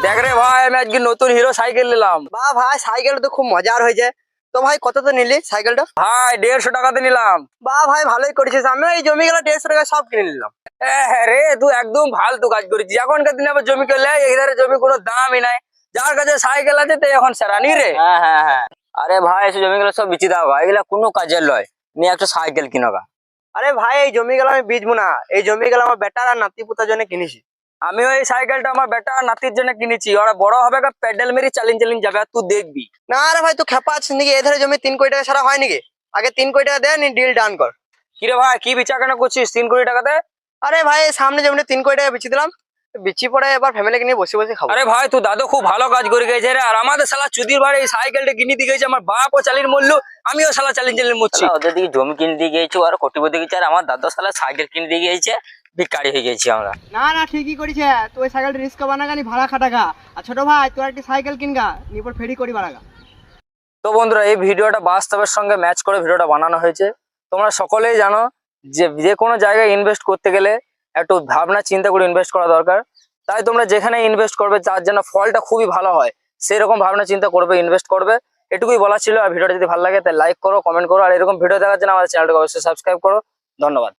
দেখ রে ভাই, আমি আজকে নতুন হিরো সাইকেল নিলাম। বাহ ভাই, সাইকেলটা তো খুব মজার হয়েছে। তো ভাই কত তো নিলি সাইকেলটা? ভাই 150 টাকাতে নিলাম। বাহ ভাই, ভালোই করেছিস। আমি এই জমি গেলা 150 টাকা সব কিনে নিলাম। হ্যাঁ রে, তুই একদম ফালতু কাজ করেছিস। এখনকার দিনে আবার জমি করলে এধারে জমি কোনো দামই নাই। যার কাছে সাইকেল আছে তো এখন সেরানি রে। হ্যাঁ। আরে ভাই, এসে জমিগুলো সব বিচি দাও গা, এগুলা কোনো কাজের লয়। নিয়ে একটা সাইকেল কিনো গা। আরে ভাই, এই জমি গেলা আমি বেচবো না। এই জমি গেলা আমার বেটার আর নাতি পুতার জন্য কিনেছি। আমিও এই সাইকেলটা আমার বেটা আর নাতির জন্য কিনেছি। ওরা বড় হবে প্যাডেল মেরি চালিন চালিন যাবে, আর তুই দেখবি। না রে ভাই, তুই খেপা আছিস নাকি? এধারে জমি 3 কোটি টাকা ছাড়া হয় নাকি? আগে 3 কোটি টাকা দে, নি ডিল ডান কর। কিরে ভাই, কি বিচার কেন করছিস 3 কোটি টাকাতে? আরে ভাই, এই সামনে জমিটা 3 কোটি টাকা বেচে দিলাম। বিচি পড়ে এবার ফ্যামিলিকে নিয়ে বসে বসে খাবো। আরে ভাই, তুই দাদু খুব ভালো কাজ করে গেছে রে। আর আমাদের শালা চুদির ভাই এই সাইকেলটা কিনে দিয়ে গেছে। আমার বাপও চালিয়ে মরলো, আমিও শালা চালিয়ে চালিয়ে মরছি। ওদের দিকে জমি কিনে দিয়ে গিয়েছে, আর কোটিপতি গেছে, আর আমার দাদা সালা সাইকেল কিনে দিয়ে গিয়েছে। ভিকারি হয়ে গেছি আমরা। না না, ঠিকই করেছে। তুই ওই সাইকেলটা রিস্ক বানাগানি ভাড়া খাটাগা। আর ছোট ভাই, তুই একটা সাইকেল কিনগা, নিপর ফেরি করি বাড়াগা। তো বন্ধুরা, এই ভিডিওটা বাস্তবের সঙ্গে ম্যাচ করে ভিডিওটা বানানো হয়েছে। তোমরা সকলেই জানো যে যে কোনো জায়গায় ইনভেস্ট করতে গেলে একটু ভাবনা চিন্তা করে ইনভেস্ট করা দরকার। তাই তোমরা যেখানে ইনভেস্ট করবে তার জন্য ফলটা খুবই ভালো হয়, সেই রকম ভাবনা চিন্তা করবে, ইনভেস্ট করবে। এটুকুই বলা ছিল। আর ভিডিওটা যদি ভালো লাগে তাহলে লাইক করো, কমেন্ট করো। আর এরকম ভিডিও দেখার জন্য আমাদের চ্যানেলটাকে অবশ্যই সাবস্ক্রাইব করো। ধন্যবাদ।